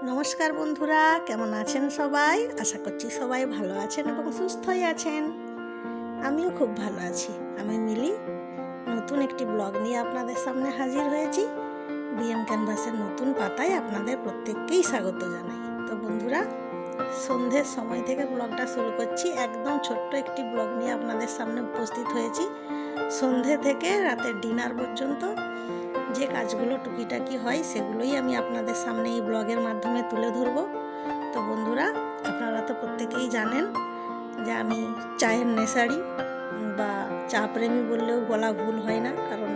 নমস্কার বন্ধুরা, কেমন আছেন সবাই? আশা করছি সবাই ভালো আছেন এবং সুস্থই আছেন। আমিও খুব ভালো আছি। আমি মিলি নতুন একটি ব্লগ নিয়ে আপনাদের সামনে হাজির হয়েছি। বিএম ক্যানভাসের নতুন পাতায় আপনাদের প্রত্যেককেই স্বাগত জানাই। তো বন্ধুরা, সন্ধ্যের সময় থেকে ব্লগটা শুরু করছি। একদম ছোট্ট একটি ব্লগ নিয়ে আপনাদের সামনে উপস্থিত হয়েছি। সন্ধ্যে থেকে রাতের ডিনার পর্যন্ত যে কাজগুলো টুকিটাকি হয় সেগুলোই আমি আপনাদের সামনে এই ব্লগের মাধ্যমে তুলে ধরব। তো বন্ধুরা, আপনারা তো প্রত্যেকেই জানেন যে আমি চায়ের নেশারি বা চা প্রেমী বললেও বলা ভুল হয় না, কারণ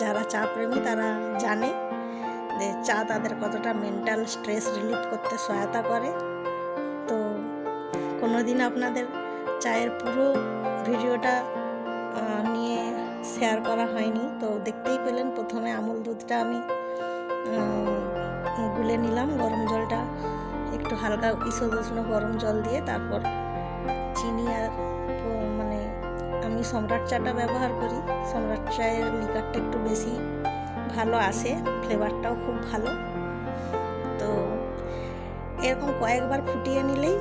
যারা চা প্রেমী তারা জানে যে চা তাদের কতটা মেন্টাল স্ট্রেস রিলিফ করতে সহায়তা করে। তো কোনো দিন আপনাদের চায়ের পুরো ভিডিওটা নিয়ে শেয়ার করা হয়নি, তো দেখতেই পেলেন। প্রথমে আমুল দুধটা আমি গুলে নিলাম, গরম জলটা একটু হালকা ঈষদুষ্ণ গরম জল দিয়ে, তারপর চিনি আর আমি সম্রাট চাটা ব্যবহার করি। সম্রাট চায়ের লিকারটা একটু বেশি ভালো আসে, ফ্লেভারটাও খুব ভালো। তো এরকম কয়েকবার ফুটিয়ে নিলেই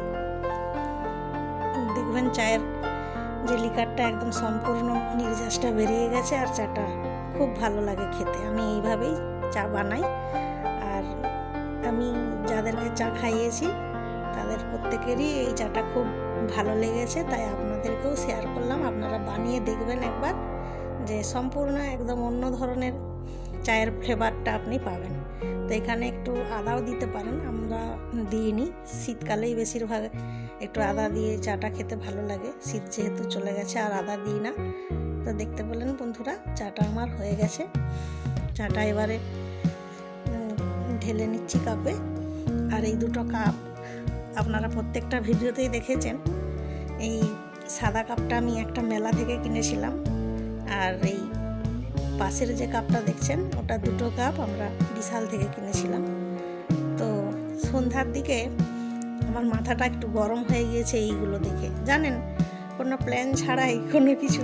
দেখবেন চায়ের যে লিকারটা একদম সম্পূর্ণ নির্যাসটা বেরিয়ে গেছে আর চাটা খুব ভালো লাগে খেতে। আমি এইভাবেই চা বানাই, আর আমি যাদেরকে চা খাইয়েছি তাদের প্রত্যেকেরই এই চাটা খুব ভালো লেগেছে, তাই আপনাদেরকেও শেয়ার করলাম। আপনারা বানিয়ে দেখবেন একবার, যে সম্পূর্ণ একদম অন্য ধরনের চায়ের ফ্লেভারটা আপনি পাবেন। তো এখানে একটু আদাও দিতে পারেন, আমরা দিইনি। শীতকালেই বেশিরভাগ একটু আদা দিয়ে চাটা খেতে ভালো লাগে, শীত যেহেতু চলে গেছে আর আদা দিই না। তো দেখতে পেলেন বন্ধুরা, চাটা আমার হয়ে গেছে। চাটা এবারে ঢেলে নিচ্ছি কাপে। আর এই দুটো কাপ আপনারা প্রত্যেকটা ভিডিওতেই দেখেছেন। এই সাদা কাপটা আমি একটা মেলা থেকে কিনেছিলাম, আর এই পাশের যে কাপটা দেখছেন ওটা দুটো কাপ আমরা বিশাল থেকে কিনেছিলাম। তো সন্ধ্যার দিকে আমার মাথাটা একটু গরম হয়ে গিয়েছে এইগুলো দেখে। জানেন, কোনো প্ল্যান ছাড়াই, কোনো কিছু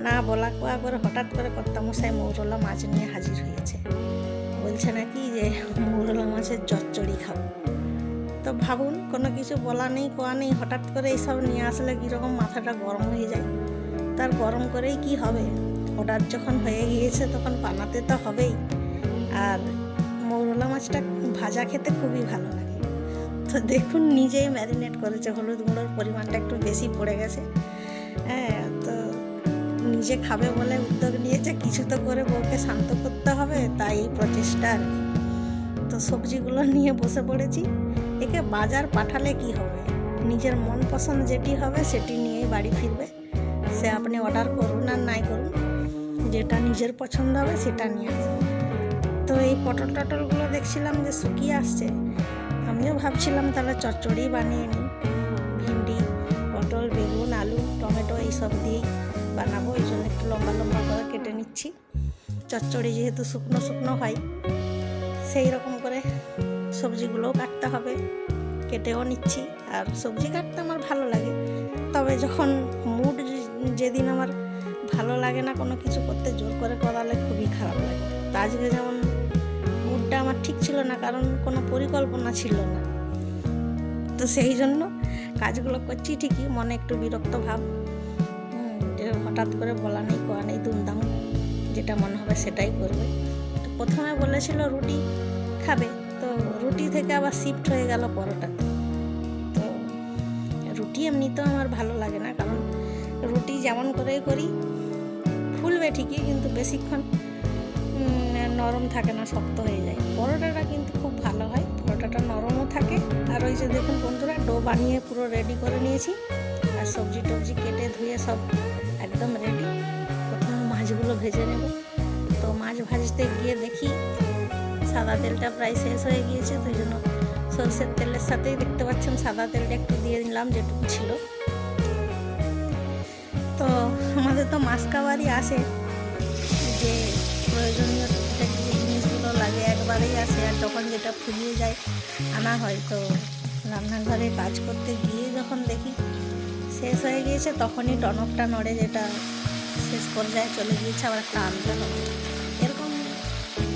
না বলা কোয়া করে হঠাৎ করে কর্তামশাই মৌরলা মাছ নিয়ে হাজির হয়েছে। বলছে নাকি যে মৌরলা মাছের চচ্চড়ি খাবো। তো ভাবুন, কোনো কিছু বলা নেই কোয়া নেই, হঠাৎ করে এইসব নিয়ে আসলে কীরকম মাথাটা গরম হয়ে যায়। তার গরম করেই কি হবে, অর্ডার যখন হয়ে গিয়েছে তখন বানাতে তো হবেই। আর মৌরলা মাছটা ভাজা খেতে খুবই ভালো লাগে। তো দেখুন, নিজেই ম্যারিনেট করেছে, হলুদ গুঁড়োর পরিমাণটা একটু বেশি পড়ে গেছে। হ্যাঁ, তো নিজে খাবে বলে উদ্যোগ নিয়েছে, কিছু তো করে বউকে শান্ত করতে হবে, তাই এই প্রচেষ্টা আর কি। তো সবজিগুলো নিয়ে বসে পড়েছি। একে বাজার পাঠালে কি হবে, নিজের মন পছন্দ যেটি হবে সেটি নিয়েই বাড়ি ফিরবে। সে আপনি অর্ডার করুন আর নাই করুন, যেটা নিজের পছন্দ হবে সেটা নিয়ে আসবে। তো এই পটল টটলগুলো দেখছিলাম যে শুকিয়ে আসছে, আমিও ভাবছিলাম তাহলে চচ্চড়ি বানিয়ে নিই। ভিন্ডি, পটল, বেগুন, আলু, টমেটো এইসব দিয়েই বানাবো, এই জন্য একটু লম্বা লম্বা করে কেটে নিচ্ছি। চচ্চড়ি যেহেতু শুকনো শুকনো হয়, সেই রকম করে সবজিগুলোও কাটতে হবে, কেটেও নিচ্ছি। আর সবজি কাটতে আমার ভালো লাগে, তবে যখন মুড, যেদিন আমার ভালো লাগে না কোনো কিছু করতে, জোর করে করালে খুবই খারাপ লাগে। তো আজকে যেমন মুডটা আমার ঠিক ছিল না, কারণ কোনো পরিকল্পনা ছিল না। তো সেই জন্য কাজগুলো করছি ঠিকই, মনে একটু বিরক্ত ভাব, যে হঠাৎ করে বলা নেই কোয়া নেই, দুমদাম যেটা মনে হবে সেটাই করবে। তো প্রথমে বলেছিল রুটি খাবে, তো রুটি থেকে আবার শিফট হয়ে গেল পরোটাতে। তো রুটি এমনিতেও আমার ভালো লাগে না, কারণ রুটি যেমন করেই করি ফুলবে ঠিকই, কিন্তু বেশিক্ষণ নরম থাকে না, শক্ত হয়ে যায়। পরোটাটা কিন্তু খুব ভালো হয়, পরোটাটা নরমও থাকে। আর ওই যে দেখুন বন্ধুরা, ডো বানিয়ে পুরো রেডি করে নিয়েছি, আর সবজি টবজি কেটে ধুয়ে সব একদম রেডি। প্রথমে মাছগুলো ভেজে নেব। তো মাছ ভাজতে গিয়ে দেখি সাদা তেলটা প্রায় শেষ হয়ে গিয়েছে, তো জন্য সরষের তেলের সাথেই দেখতে পাচ্ছেন সাদা তেলটা একটু দিয়ে নিলাম যেটুকু ছিল। তো আমাদের তো মাছ খাবারই আসে, যে প্রয়োজনীয় যে জিনিসগুলো লাগে একবারেই আসে, আর যখন যেটা ফুরিয়ে যায় আনা হয়। তো রান্নাঘরে কাজ করতে গিয়ে যখন দেখি শেষ হয়ে গিয়েছে, তখনই টনকটা নড়ে, যেটা শেষ পর্যায়ে চলে গিয়েছে, আবার একটা আনতে হবে। এরকম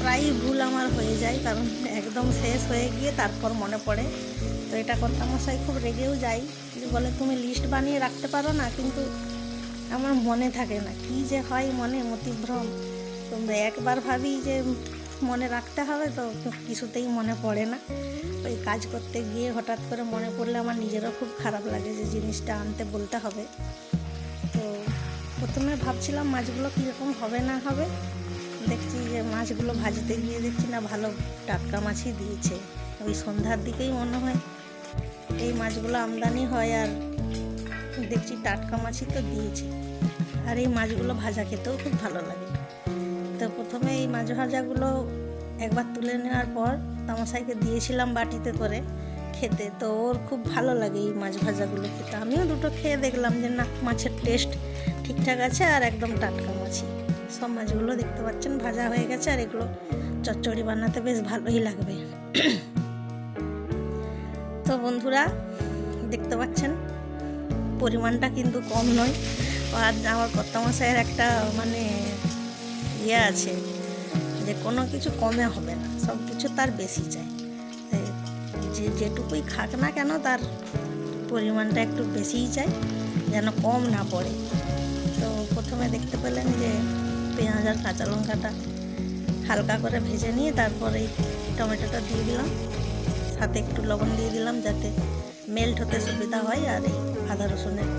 প্রায়ই ভুল আমার হয়ে যায়, কারণ একদম শেষ হয়ে গিয়ে তারপর মনে পড়ে। তো এটা কর্তামশাই খুব রেগেও যায়, যে বলে তুমি লিস্ট বানিয়ে রাখতে পারো না, কিন্তু আমার মনে থাকে না, কি যে হয় মনে মতিভ্রম। কিন্তু একবার ভাবি যে মনে রাখতে হবে, তো কিছুতেই মনে পড়ে না। ওই কাজ করতে গিয়ে হঠাৎ করে মনে পড়লে আমার নিজেরও খুব খারাপ লাগে যে জিনিসটা আনতে বলতে হবে। তো প্রথমে ভাবছিলাম মাছগুলো কীরকম হবে না হবে, দেখছি যে মাছগুলো ভাজতে গিয়ে দেখছি না ভালো টাটকা মাছই দিয়েছে। ওই সন্ধ্যার দিকেই মনে হয় এই মাছগুলো আমদানি হয়, আর দেখছি টাটকা মাছই তো দিয়েছে। আর এই মাছগুলো ভাজা খেতেও খুব ভালো লাগে। তো প্রথমে এই মাছ ভাজাগুলো একবার তুলে নেওয়ার পর তামাশাইকে দিয়েছিলাম বাটিতে করে খেতে। তো ওর খুব ভালো লাগে এই মাছ ভাজাগুলো খেতে। আমিও দুটো খেয়ে দেখলাম যে না, মাছের টেস্ট ঠিকঠাক আছে আর একদম টাটকা মাছই। সব মাছগুলো দেখতে পাচ্ছেন ভাজা হয়ে গেছে, আর এগুলো চচ্চড়ি বানাতে বেশ ভালোই লাগবে। তো বন্ধুরা দেখতে পাচ্ছেন পরিমাণটা কিন্তু কম নয়। আর আমার কর্তামশাইয়ের একটা মানে আছে যে কোনো কিছু কমে হবে না, সব কিছু তার বেশি চাই। যে যেটুকুই খাক না কেন তার পরিমাণটা একটু বেশিই চাই, যেন কম না পড়ে। তো প্রথমে দেখতে পেলেন যে পেঁয়াজ আর কাঁচা লঙ্কাটা হালকা করে ভেজে নিয়ে তারপরে টমেটোটা দিয়ে দিলাম, সাথে একটু লবণ দিয়ে দিলাম যাতে মেল্ট হতে সুবিধা হয়। আর এই আদা রসুনের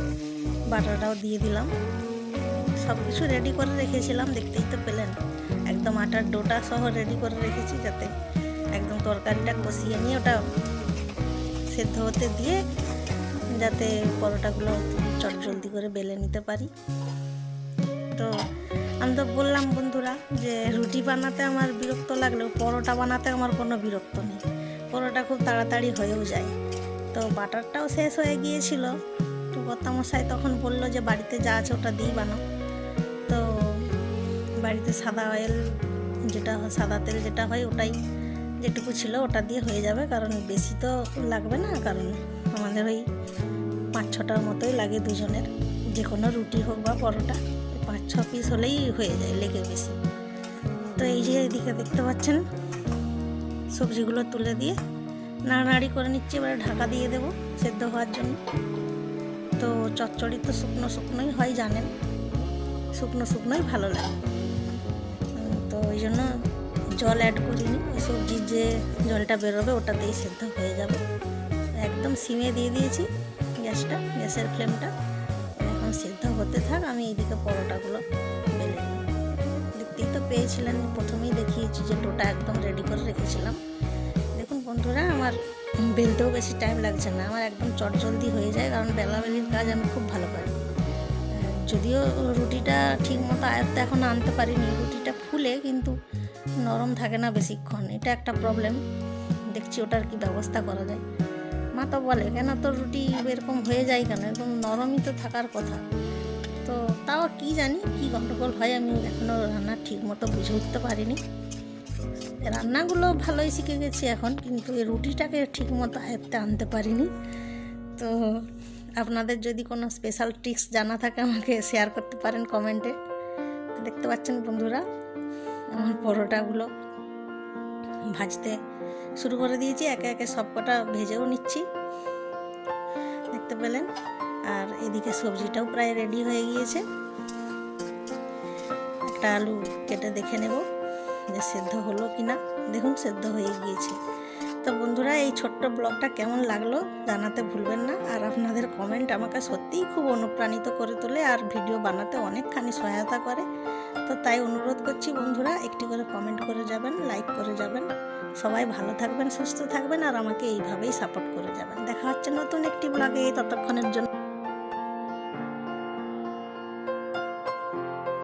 বাটাটাও দিয়ে দিলাম। সব কিছু রেডি করে রেখেছিলাম, দেখতেই তো পেলেন একদম আটার ডোটা সহ রেডি করে রেখেছি, যাতে একদম তরকারিটা কষিয়ে নিয়ে ওটা সেদ্ধ হতে দিয়ে যাতে পরোটাগুলো চটজলদি করে বেলে নিতে পারি। তো আমি তো বললাম বন্ধুরা যে রুটি বানাতে আমার বিরক্ত লাগলেও পরোটা বানাতে আমার কোনো বিরক্ত নেই। পরোটা খুব তাড়াতাড়ি হয়েও যায়। তো বাটারটাও শেষ হয়ে গিয়েছিল। তো কর্তামশাই তখন বললো যে বাড়িতে যা আছে ওটা দিয়েই বানাও। তো বাড়িতে সাদা অয়েল যেটা সাদা তেল যেটা হয় ওটাই যেটুকু ছিল ওটা দিয়ে হয়ে যাবে, কারণ বেশি তো লাগবে না, কারণ আমাদের ওই 5-6টার মতোই লাগে দুজনের। যে কোনো রুটি হোক বা পরোটা 5-6 পিস হলেই হয়ে যায়, লেগে বেশি। তো এই যে এদিকে দেখতে পাচ্ছেন সবজিগুলো তুলে দিয়ে নাড়ানাড়ি করে নিচ্ছি, এবারে ঢাকা দিয়ে দেবো সেদ্ধ হওয়ার জন্য। তো চচ্চড়ি তো শুকনো শুকনোই হয় জানেন, শুকনো শুকনোই ভালো লাগে। তো ওই জন্য জল অ্যাড করিনি, ওই সবজির যে জলটা বেরোবে ওটাতেই সেদ্ধ হয়ে যাবে। একদম সিমে দিয়ে দিয়েছি গ্যাসের ফ্লেমটা। এখন সেদ্ধ হতে থাক, আমি এইদিকে পরোটাগুলো বেলে নিই। দেখতেই তো পেয়েছিলেন, প্রথমেই দেখিয়েছি যে ডোটা একদম রেডি করে রেখেছিলাম। দেখুন বন্ধুরা আমার বেলতেও বেশি টাইম লাগছে না, আমার একদম চটজলদি হয়ে যায়, কারণ বেলাবেলির কাজ আমি খুব ভালো পারি। যদিও রুটিটা ঠিক মতো আয়ত্তে এখন আনতে পারিনি, রুটিটা ফুলে কিন্তু নরম থাকে না বেশিক্ষণ, এটা একটা প্রবলেম। দেখছি ওটার কি ব্যবস্থা করা যায়। মা তো বলে কেন তোর রুটি এরকম হয়ে যায় কেন, এরকম নরমই তো থাকার কথা। তো তাও কি জানি কি গন্ডগোল হয়, আমি এখনও রান্না ঠিক মতো বুঝে উঠতে পারিনি। রান্নাগুলো ভালোই শিখে গেছি এখন, কিন্তু এই রুটিটাকে ঠিক মতো আয়ত্তে আনতে পারিনি। তো আপনাদের যদি কোনো স্পেশাল ট্রিক্স জানা থাকে আমাকে শেয়ার করতে পারেন কমেন্টে। দেখতে পাচ্ছেন বন্ধুরা আমার পরোটাগুলো ভাজতে শুরু করে দিয়েছি, একে একে সব কটা ভেজেও নিচ্ছি দেখতে পেলেন। আর এদিকে সবজিটাও প্রায় রেডি হয়ে গিয়েছে। একটা আলু কেটে দেখে নেব যে সেদ্ধ হলো কি না। দেখুন সেদ্ধ হয়ে গিয়েছে। তো বন্ধুরা এই ছোট্ট ব্লগটা কেমন লাগলো জানাতে ভুলবেন না। আর আপনাদের কমেন্ট আমাকে সত্যিই খুব অনুপ্রাণিত করে তোলে আর ভিডিও বানাতে অনেকখানি সহায়তা করে। তো তাই অনুরোধ করছি বন্ধুরা একটি করে কমেন্ট করে যাবেন, লাইক করে যাবেন। সবাই ভালো থাকবেন, সুস্থ থাকবেন, আর আমাকে এইভাবেই সাপোর্ট করে যাবেন। দেখা হচ্ছে নতুন একটি ব্লগে, ততক্ষণের জন্য